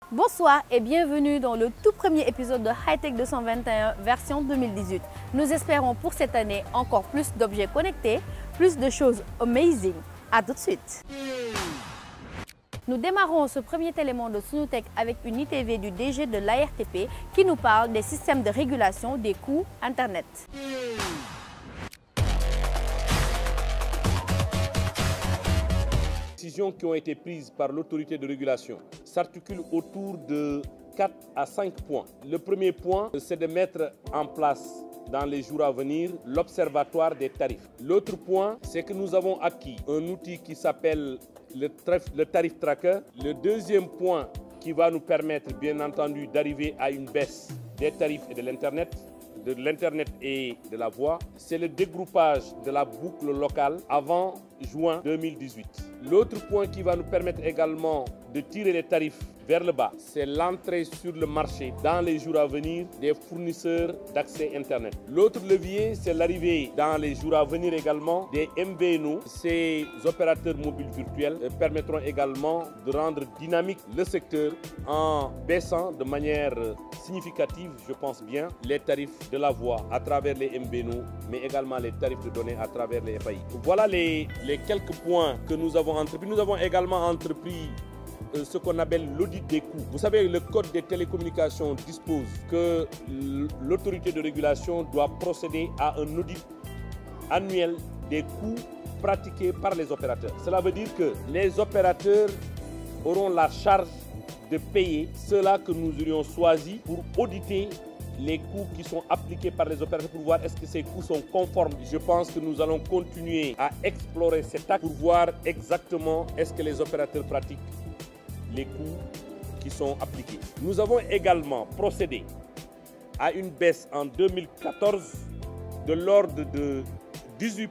Bonsoir et bienvenue dans le tout premier épisode de Hightech 221 version 2018. Nous espérons pour cette année encore plus d'objets connectés, plus de choses amazing. À tout de suite. Nous démarrons ce premier élément de Sunutech avec une ITV du DG de l'ARTP qui nous parle des systèmes de régulation des coûts Internet. Les décisions qui ont été prises par l'autorité de régulation s'articulent autour de 4 à 5 points. Le premier point, c'est de mettre en place dans les jours à venir l'observatoire des tarifs. L'autre point, c'est que nous avons acquis un outil qui s'appelle le tarif tracker. Le deuxième point qui va nous permettre bien entendu d'arriver à une baisse des tarifs et de l'Internet et de la voix, c'est le dégroupage de la boucle locale avant juin 2018. L'autre point qui va nous permettre également de tirer les tarifs vers le bas, c'est l'entrée sur le marché dans les jours à venir des fournisseurs d'accès Internet. L'autre levier, c'est l'arrivée dans les jours à venir également des MVNO. Ces opérateurs mobiles virtuels permettront également de rendre dynamique le secteur en baissant de manière significative, je pense bien, les tarifs de la voix à travers les MVNO, mais également les tarifs de données à travers les FAI. Voilà les quelques points que nous avons entrepris. Nous avons également entrepris ce qu'on appelle l'audit des coûts. Vous savez, le code des télécommunications dispose que l'autorité de régulation doit procéder à un audit annuel des coûts pratiqués par les opérateurs. Cela veut dire que les opérateurs auront la charge de payer ceux-là que nous aurions choisi pour auditer les coûts qui sont appliqués par les opérateurs pour voir est-ce que ces coûts sont conformes. Je pense que nous allons continuer à explorer cet acte pour voir exactement est-ce que les opérateurs pratiquent les coûts qui sont appliqués. Nous avons également procédé à une baisse en 2014 de l'ordre de 18%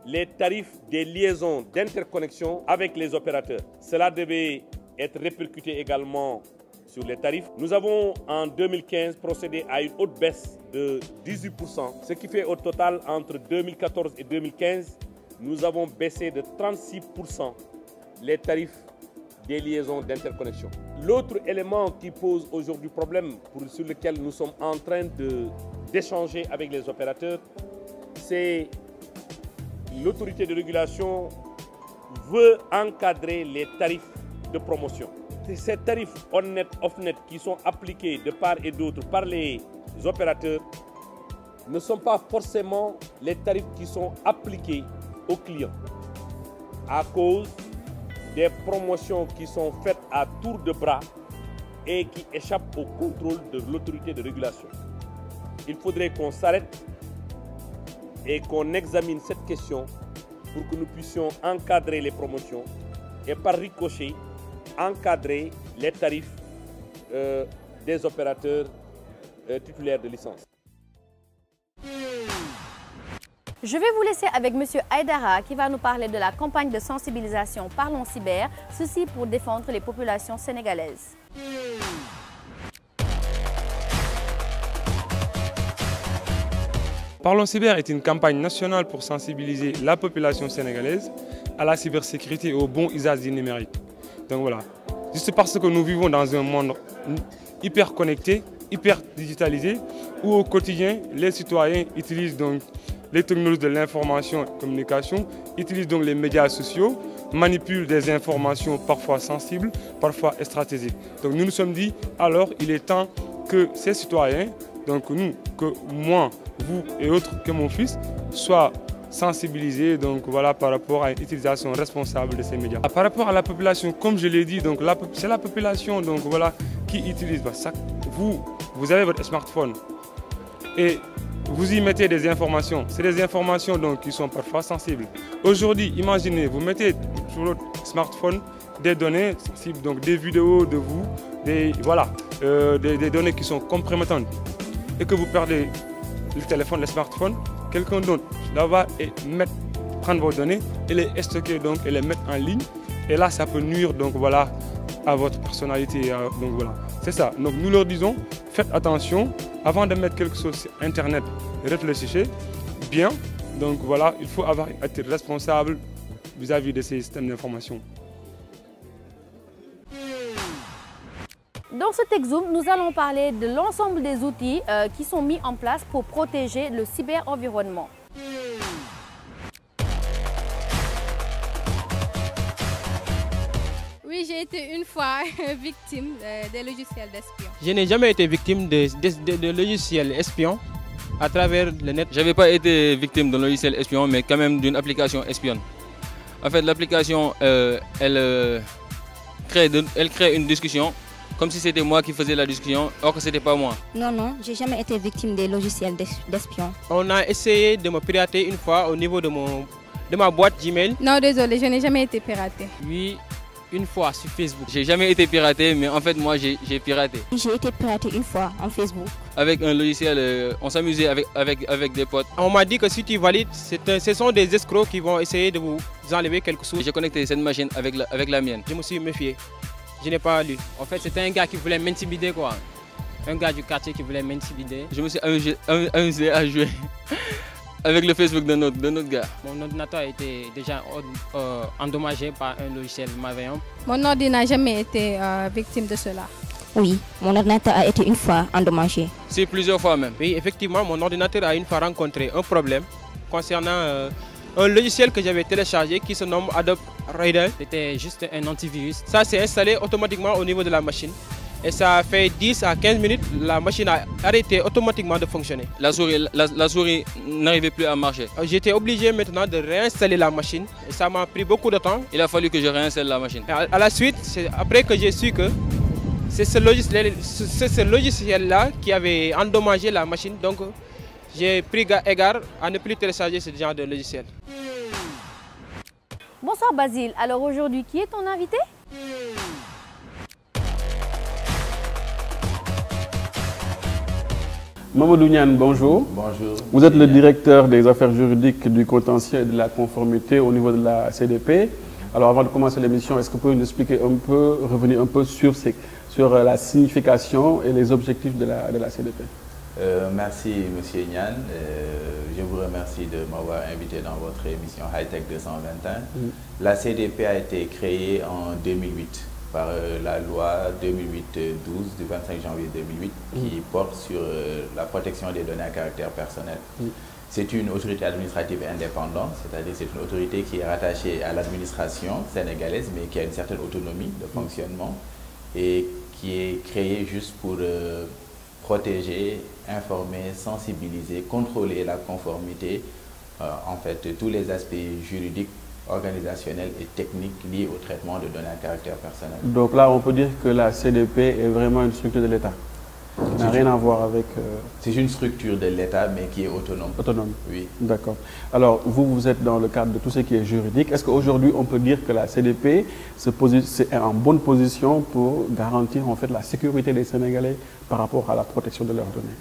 les tarifs des liaisons d'interconnexion avec les opérateurs. Cela devait être répercuté également sur les tarifs. Nous avons en 2015 procédé à une haute baisse de 18%, ce qui fait au total entre 2014 et 2015, nous avons baissé de 36% les tarifs des liaisons d'interconnexion. L'autre élément qui pose aujourd'hui problème, sur lequel nous sommes en train d'échanger avec les opérateurs, c'est l'autorité de régulation veut encadrer les tarifs de promotion. Ces tarifs on-net, off-net qui sont appliqués de part et d'autre par les opérateurs ne sont pas forcément les tarifs qui sont appliqués aux clients à cause des promotions qui sont faites à tour de bras et qui échappent au contrôle de l'autorité de régulation. Il faudrait qu'on s'arrête et qu'on examine cette question pour que nous puissions encadrer les promotions et par ricochet encadrer les tarifs des opérateurs titulaires de licence. Je vais vous laisser avec M. Aïdara qui va nous parler de la campagne de sensibilisation Parlons Cyber, ceci pour défendre les populations sénégalaises. Parlons Cyber est une campagne nationale pour sensibiliser la population sénégalaise à la cybersécurité et au bon usage du numérique. Donc voilà, juste parce que nous vivons dans un monde hyper connecté, hyper digitalisé, où au quotidien, les citoyens utilisent donc les technologies de l'information et de la communication, utilisent donc les médias sociaux, manipulent des informations parfois sensibles, parfois stratégiques. Donc nous nous sommes dit, alors il est temps que ces citoyens, donc nous, que moi, vous et autres, que mon fils, soient sensibilisés donc voilà, par rapport à une utilisation responsable de ces médias. Par rapport à la population, comme je l'ai dit, c'est la population donc, voilà, qui utilise. Vous avez votre smartphone et vous y mettez des informations. C'est des informations donc, qui sont parfois sensibles. Aujourd'hui, imaginez, vous mettez sur votre smartphone des données sensibles, donc des vidéos de vous, des données qui sont compromettantes et que vous perdez le téléphone, le smartphone, quelqu'un d'autre là-bas et prendre vos données et les stocker donc, et les mettre en ligne. Et là, ça peut nuire donc, voilà, à votre personnalité. Donc, voilà. C'est ça. Donc nous leur disons, faites attention, avant de mettre quelque chose sur Internet, réfléchissez bien. Donc voilà, il faut être responsable vis-à-vis de ces systèmes d'information. Dans ce TechZoom, nous allons parler de l'ensemble des outils qui sont mis en place pour protéger le cyber-environnement. Oui, j'ai été une fois victime des logiciels d'espions. Je n'ai jamais été victime de logiciels espions à travers le net. Je n'avais pas été victime d'un logiciel espion, mais quand même d'une application espionne. En fait, l'application, elle crée une discussion, comme si c'était moi qui faisais la discussion, or que ce n'était pas moi. Non, j'ai jamais été victime des logiciels d'espions. On a essayé de me pirater une fois au niveau de ma boîte Gmail. Non, désolé, je n'ai jamais été piraté. Oui, une fois sur Facebook. J'ai jamais été piraté, mais en fait, moi, j'ai piraté. J'ai été piraté une fois en Facebook. Avec un logiciel, on s'amusait avec des potes. On m'a dit que si tu valides, ce sont des escrocs qui vont essayer de vous enlever quelque chose. J'ai connecté cette machine avec la mienne. Je me suis méfié. Je n'ai pas lu. En fait, c'était un gars qui voulait m'intimider, quoi. Un gars du quartier qui voulait m'intimider. Je me suis amusé à jouer avec le Facebook de notre gars. Mon ordinateur a été déjà endommagé par un logiciel malveillant. Mon ordi n'a jamais été victime de cela. Oui, mon ordinateur a été une fois endommagé. C'est plusieurs fois même. Oui, effectivement, mon ordinateur a une fois rencontré un problème concernant un logiciel que j'avais téléchargé qui se nomme Adobe Reader. C'était juste un antivirus. Ça s'est installé automatiquement au niveau de la machine. Et ça a fait 10 à 15 minutes, la machine a arrêté automatiquement de fonctionner. La souris n'arrivait plus à marcher. J'étais obligé maintenant de réinstaller la machine et ça m'a pris beaucoup de temps. Il a fallu que je réinstalle la machine. À la suite, c'est après que j'ai su que c'est ce logiciel-là qui avait endommagé la machine. Donc j'ai pris égard à ne plus télécharger ce genre de logiciel. Bonsoir Basile, alors aujourd'hui qui est ton invité? Mamadou Niane, bonjour. Bonjour. Vous êtes le directeur des affaires juridiques du contentieux et de la conformité au niveau de la CDP. Alors avant de commencer l'émission, est-ce que vous pouvez nous expliquer un peu, revenir un peu sur la signification et les objectifs de la CDP? Merci M. Niane. Je vous remercie de m'avoir invité dans votre émission Hightech 221. La CDP a été créée en 2008. Par la loi 2008-12 du 25 janvier 2008 qui porte sur la protection des données à caractère personnel. C'est une autorité administrative indépendante, c'est-à-dire c'est une autorité qui est rattachée à l'administration sénégalaise mais qui a une certaine autonomie de fonctionnement et qui est créée juste pour protéger, informer, sensibiliser, contrôler la conformité, en fait tous les aspects juridiques, organisationnels et techniques liés au traitement de données à caractère personnel. Donc là, on peut dire que la CDP est vraiment une structure de l'État. Ça n'a rien à voir avec... C'est une structure de l'État, mais qui est autonome. Autonome. Oui. D'accord. Alors, vous êtes dans le cadre de tout ce qui est juridique. Est-ce qu'aujourd'hui, on peut dire que la CDP est en bonne position pour garantir en fait la sécurité des Sénégalais par rapport à la protection de leurs données?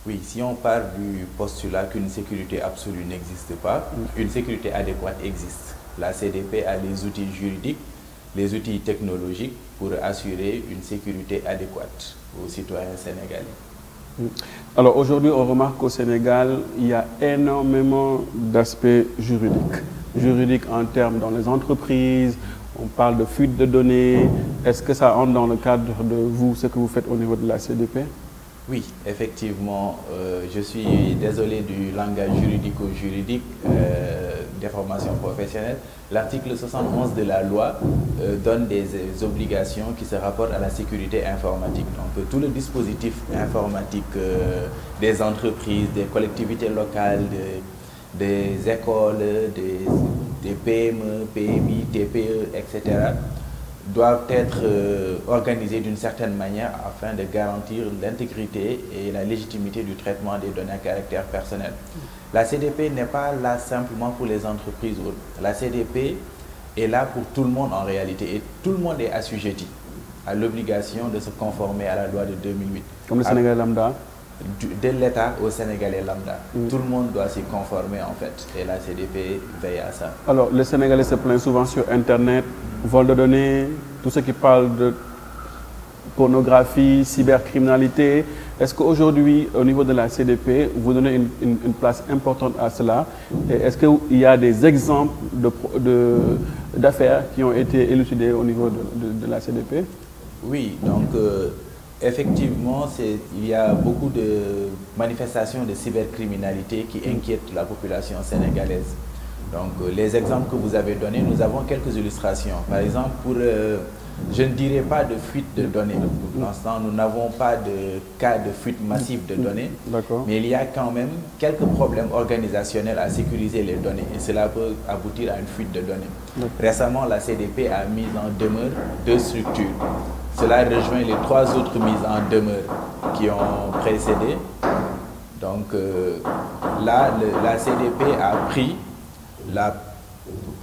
Oui, si on part du postulat qu'une sécurité absolue n'existe pas, une sécurité adéquate existe. La CDP a les outils juridiques, les outils technologiques pour assurer une sécurité adéquate aux citoyens sénégalais. Alors aujourd'hui, on remarque qu'au Sénégal, il y a énormément d'aspects juridiques. Juridiques en termes dans les entreprises, on parle de fuite de données. Est-ce que ça entre dans le cadre de vous, ce que vous faites au niveau de la CDP? Oui, effectivement, je suis désolé du langage juridico-juridique des formations professionnelles. L'article 71 de la loi donne des obligations qui se rapportent à la sécurité informatique. Donc tout le dispositif informatique des entreprises, des collectivités locales, des écoles, des PME, PMI, TPE, etc. doivent être organisés d'une certaine manière afin de garantir l'intégrité et la légitimité du traitement des données à caractère personnel. La CDP n'est pas là simplement pour les entreprises. La CDP est là pour tout le monde en réalité et tout le monde est assujetti à l'obligation de se conformer à la loi de 2008. Comme le Sénégalais lambda? De l'État au Sénégalais lambda. Tout le monde doit s'y conformer en fait et la CDP veille à ça. Alors, les Sénégalais se plaignent souvent sur Internet, vol de données, tout ce qui parle de pornographie, cybercriminalité. Est-ce qu'aujourd'hui, au niveau de la CDP, vous donnez une place importante à cela? Est-ce qu'il y a des exemples d'affaires qui ont été élucidées au niveau de la CDP? Oui, donc effectivement, il y a beaucoup de manifestations de cybercriminalité qui inquiètent la population sénégalaise. Donc les exemples que vous avez donnés, nous avons quelques illustrations. Par exemple, je ne dirais pas de fuite de données. Pour l'instant, nous n'avons pas de cas de fuite massive de données. Mais il y a quand même quelques problèmes organisationnels à sécuriser les données. Et cela peut aboutir à une fuite de données. Récemment, la CDP a mis en demeure 2 structures. Cela rejoint les 3 autres mises en demeure qui ont précédé. Donc là, la CDP a pris la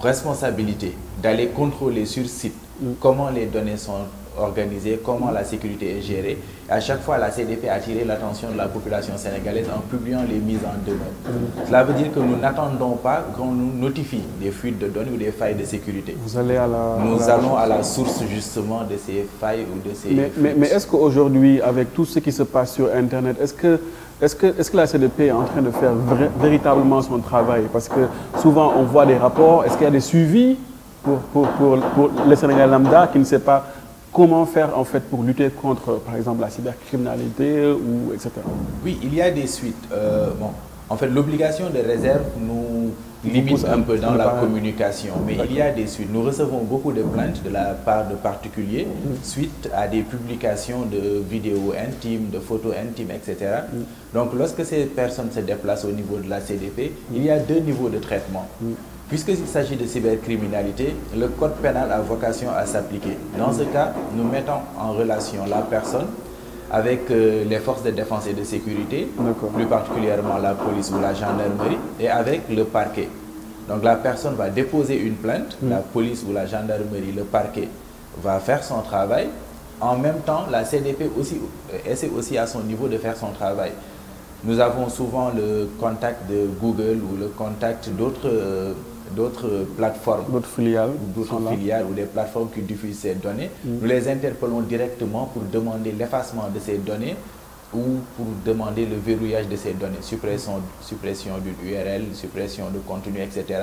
responsabilité d'aller contrôler sur site comment les données sont organisées, comment la sécurité est gérée. À chaque fois, la CDP a attiré l'attention de la population sénégalaise en publiant les mises en demeure. Cela veut dire que nous n'attendons pas qu'on nous notifie des fuites de données ou des failles de sécurité. Vous allez nous allons à la source justement de ces failles ou de ces fuites. Mais est-ce qu'aujourd'hui, avec tout ce qui se passe sur Internet, est-ce que la CDP est en train de faire véritablement son travail? Parce que souvent, on voit des rapports. Est-ce qu'il y a des suivis pour le Sénégal lambda qui ne sait pas comment faire en fait pour lutter contre, par exemple, la cybercriminalité ou etc. Oui, il y a des suites. En fait, l'obligation de réserve nous limite un peu dans la communication, mais il y a des suites. Nous recevons beaucoup de plaintes de la part de particuliers suite à des publications de vidéos intimes, de photos intimes, etc. Donc, lorsque ces personnes se déplacent au niveau de la CDP, il y a 2 niveaux de traitement. Puisqu'il s'agit de cybercriminalité, le code pénal a vocation à s'appliquer. Dans ce cas, nous mettons en relation la personne avec les forces de défense et de sécurité, plus particulièrement la police ou la gendarmerie, et avec le parquet. Donc la personne va déposer une plainte, la police ou la gendarmerie, le parquet va faire son travail. En même temps, la CDP essaie aussi à son niveau de faire son travail. Nous avons souvent le contact de Google ou le contact d'autres plateformes, d'autres filiales ou des plateformes qui diffusent ces données. Nous les interpellons directement pour demander l'effacement de ces données ou pour demander le verrouillage de ces données, suppression d'une URL, suppression de contenu, etc.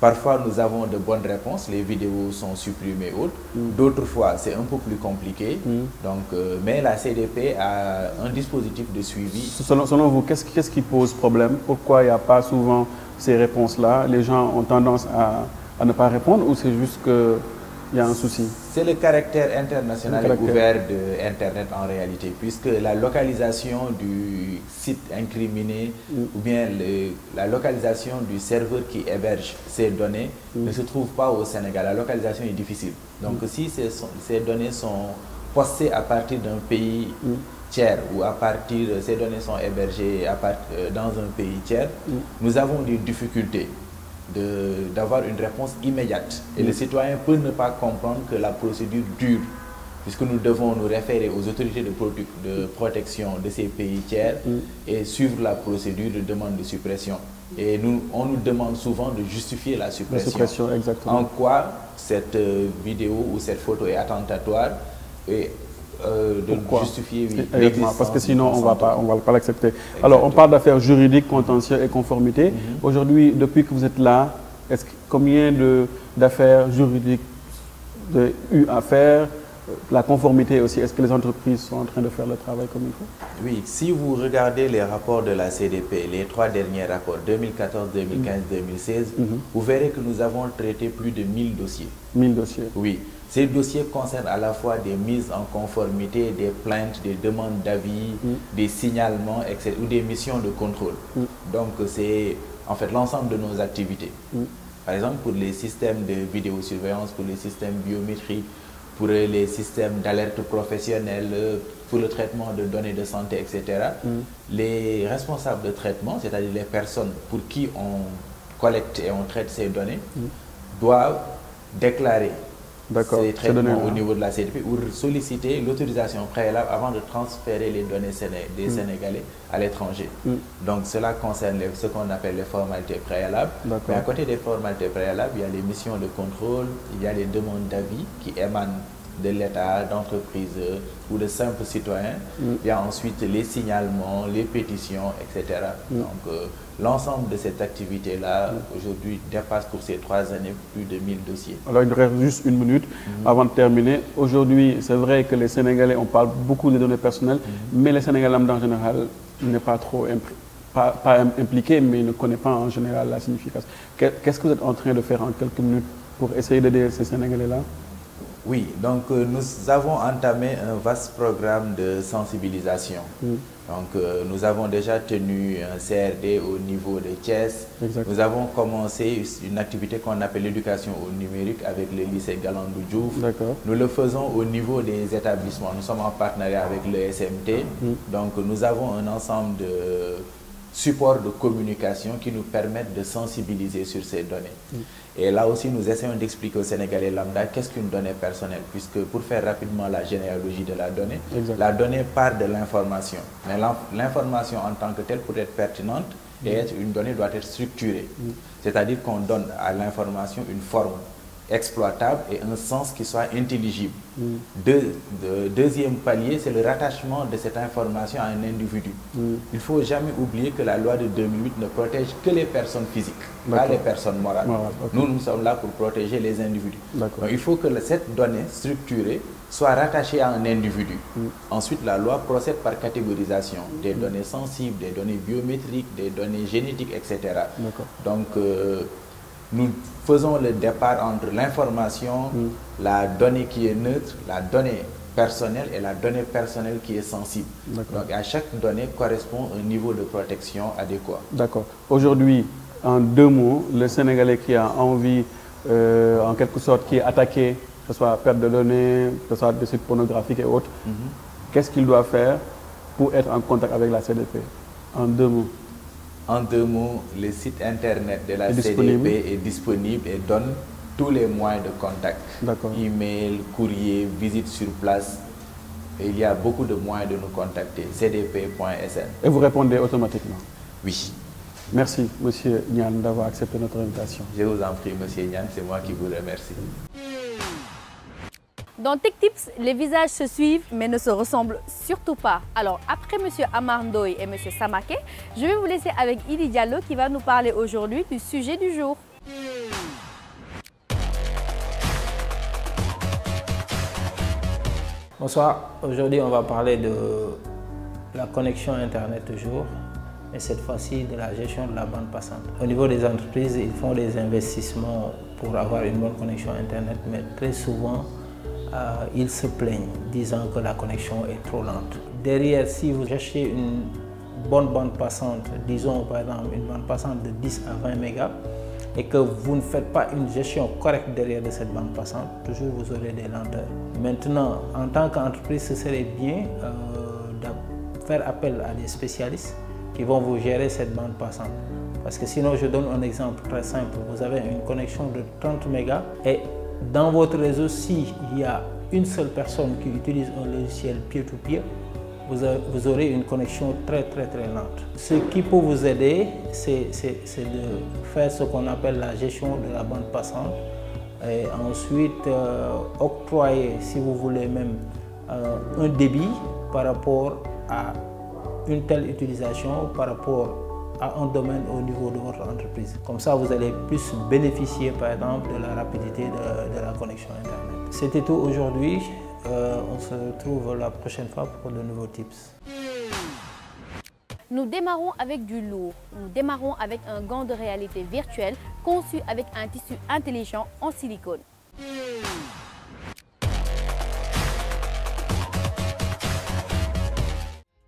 Parfois, nous avons de bonnes réponses, les vidéos sont supprimées autres. D'autres fois, c'est un peu plus compliqué. Donc, mais la CDP a un dispositif de suivi. Selon vous, qu'est-ce qui pose problème? Pourquoi il n'y a pas souvent ces réponses-là? Les gens ont tendance à ne pas répondre ou c'est juste qu'il y a un souci? C'est le caractère international et ouvert de Internet en réalité, puisque la localisation du site incriminé ou bien la localisation du serveur qui héberge ces données ne se trouve pas au Sénégal. La localisation est difficile. Donc si ces données sont postées à partir d'un pays tiers ou ces données sont hébergées dans un pays tiers, nous avons des difficultés d'avoir une réponse immédiate. Et le citoyen peut ne pas comprendre que la procédure dure, puisque nous devons nous référer aux autorités de protection de ces pays tiers et suivre la procédure de demande de suppression. Et on nous demande souvent de justifier la suppression. Exactement. En quoi cette vidéo ou cette photo est attentatoire et de justifier l'existence. Parce que sinon, on ne va pas l'accepter. Alors, on parle d'affaires juridiques, contentieux et conformité. Aujourd'hui, depuis que vous êtes là, combien d'affaires juridiques eu à faire? La conformité aussi, est-ce que les entreprises sont en train de faire le travail comme il faut? Oui, si vous regardez les rapports de la CDP, les 3 derniers rapports, 2014, 2015, 2016, vous verrez que nous avons traité plus de 1000 dossiers. 1000 dossiers? Oui. Ces dossiers concernent à la fois des mises en conformité, des plaintes, des demandes d'avis, des signalements, etc., ou des missions de contrôle. Donc, c'est en fait l'ensemble de nos activités. Par exemple, pour les systèmes de vidéosurveillance, pour les systèmes biométriques, pour les systèmes d'alerte professionnelle, pour le traitement de données de santé, etc., les responsables de traitement, c'est-à-dire les personnes pour qui on collecte et on traite ces données, doivent déclarer ces traitements au niveau de la CDP ou solliciter l'autorisation préalable avant de transférer les données des Sénégalais à l'étranger. Donc cela concerne ce qu'on appelle les formalités préalables. Mais à côté des formalités préalables, il y a les missions de contrôle, il y a les demandes d'avis qui émanent de l'État, d'entreprises ou de simples citoyens. Il y a ensuite les signalements, les pétitions, etc. Donc l'ensemble de cette activité-là, aujourd'hui, dépasse pour ces 3 années plus de 1000 dossiers. Alors il nous reste juste 1 minute avant de terminer. Aujourd'hui, c'est vrai que les Sénégalais, on parle beaucoup des données personnelles, mais les Sénégalais en général n'est pas trop impliqué, mais ne connaît pas en général la signification. Qu'est-ce que vous êtes en train de faire en quelques minutes pour essayer d'aider ces Sénégalais-là? Oui, donc nous avons entamé un vaste programme de sensibilisation. Donc nous avons déjà tenu un CRD au niveau de Thiès. Nous avons commencé une activité qu'on appelle l'éducation au numérique avec le lycée Galandou Diouf. Nous le faisons au niveau des établissements. Nous sommes en partenariat avec le SMT. Donc nous avons un ensemble de supports de communication qui nous permettent de sensibiliser sur ces données. Et là aussi, nous essayons d'expliquer aux Sénégalais lambda qu'est-ce qu'une donnée personnelle, puisque pour faire rapidement la généalogie de la donnée part de l'information. Mais l'information en tant que telle, pour être pertinente, une donnée doit être structurée. C'est-à-dire qu'on donne à l'information une forme exploitable et un sens qui soit intelligible. Deuxième palier, c'est le rattachement de cette information à un individu. Il ne faut jamais oublier que la loi de 2008 ne protège que les personnes physiques, pas les personnes morales. Nous sommes là pour protéger les individus. Donc il faut que cette donnée structurée soit rattachée à un individu. Ensuite, la loi procède par catégorisation des données sensibles, des données biométriques, des données génétiques, etc. Donc, nous faisons le départ entre l'information, la donnée qui est neutre, la donnée personnelle et la donnée personnelle qui est sensible. Donc à chaque donnée correspond un niveau de protection adéquat. D'accord. Aujourd'hui, en 2 mots, le Sénégalais qui a envie, en quelque sorte, qui est attaqué, que ce soit perte de données, que ce soit des sites pornographiques et autres, qu'est-ce qu'il doit faire pour être en contact avec la CDP? En 2 mots. En 2 mots, le site internet de la CDP est disponible et donne tous les moyens de contact. Email, courrier, visite sur place. Et il y a beaucoup de moyens de nous contacter. cdp.sn. Et vous répondez automatiquement? Oui. Merci, Monsieur Niane, d'avoir accepté notre invitation. Je vous en prie, Monsieur Niane, c'est moi qui vous remercie. Dans Tech Tips, les visages se suivent mais ne se ressemblent surtout pas. Alors après M. Amar Ndoye et M. Samaké, je vais vous laisser avec Idi Diallo qui va nous parler aujourd'hui du sujet du jour. Bonsoir, aujourd'hui on va parler de la connexion Internet toujours, et cette fois-ci de la gestion de la bande passante. Au niveau des entreprises, ils font des investissements pour avoir une bonne connexion Internet, mais très souvent, ils se plaignent, disant que la connexion est trop lente. Derrière, si vous achetez une bonne bande passante, disons par exemple une bande passante de 10 à 20 mégas, et que vous ne faites pas une gestion correcte derrière de cette bande passante, toujours vous aurez des lenteurs. Maintenant, en tant qu'entreprise, ce serait bien de faire appel à des spécialistes qui vont vous gérer cette bande passante. Parce que sinon, je donne un exemple très simple. Vous avez une connexion de 30 mégas et dans votre réseau, s'il y a une seule personne qui utilise un logiciel peer-to-peer, vous aurez une connexion très lente. Ce qui peut vous aider, c'est de faire ce qu'on appelle la gestion de la bande passante et ensuite octroyer, si vous voulez même, un débit par rapport à une telle utilisation, par rapport à un domaine au niveau de votre entreprise. Comme ça, vous allez plus bénéficier, par exemple, de la rapidité de la connexion Internet. C'était tout aujourd'hui. On se retrouve la prochaine fois pour de nouveaux tips. Nous démarrons avec du lourd. Nous démarrons avec un gant de réalité virtuelle conçu avec un tissu intelligent en silicone.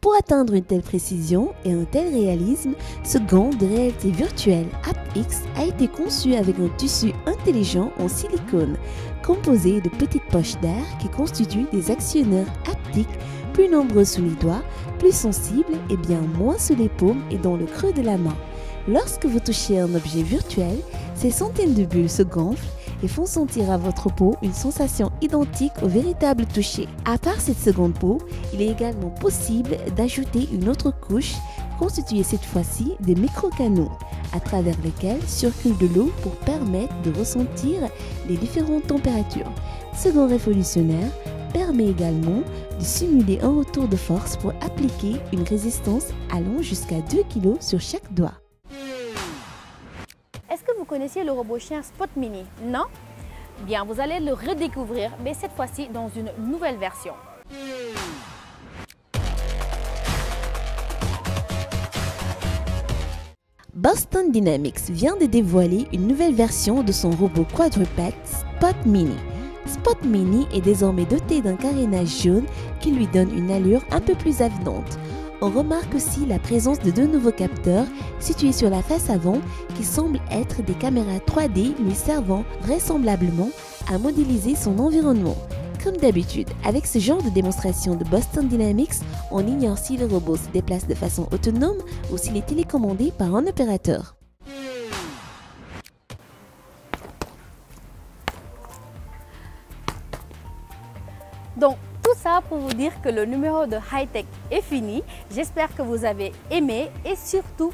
Pour atteindre une telle précision et un tel réalisme, ce gant de réalité virtuelle AppX a été conçu avec un tissu intelligent en silicone, composé de petites poches d'air qui constituent des actionneurs haptiques plus nombreux sous les doigts, plus sensibles et bien moins sous les paumes et dans le creux de la main. Lorsque vous touchez un objet virtuel, ces centaines de bulles se gonflent et font sentir à votre peau une sensation identique au véritable toucher. À part cette seconde peau, il est également possible d'ajouter une autre couche constituée cette fois-ci des micro-canaux à travers lesquels circule de l'eau pour permettre de ressentir les différentes températures. Ce gant révolutionnaire permet également de simuler un retour de force pour appliquer une résistance allant jusqu'à 2 kg sur chaque doigt. Est-ce que vous connaissiez le robot chien Spot Mini? Non? Bien, vous allez le redécouvrir, mais cette fois-ci dans une nouvelle version. Boston Dynamics vient de dévoiler une nouvelle version de son robot quadrupède Spot Mini. Spot Mini est désormais doté d'un carénage jaune qui lui donne une allure un peu plus avenante. On remarque aussi la présence de 2 nouveaux capteurs situés sur la face avant qui semblent être des caméras 3D lui servant vraisemblablement à modéliser son environnement. Comme d'habitude, avec ce genre de démonstration de Boston Dynamics, on ignore si le robot se déplace de façon autonome ou s'il est télécommandé par un opérateur. Donc, tout ça pour vous dire que le numéro de Hightech est fini. J'espère que vous avez aimé et surtout,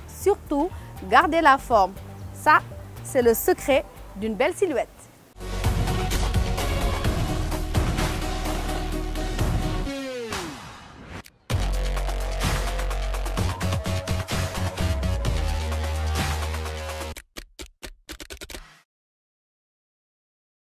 gardez la forme. Ça, c'est le secret d'une belle silhouette.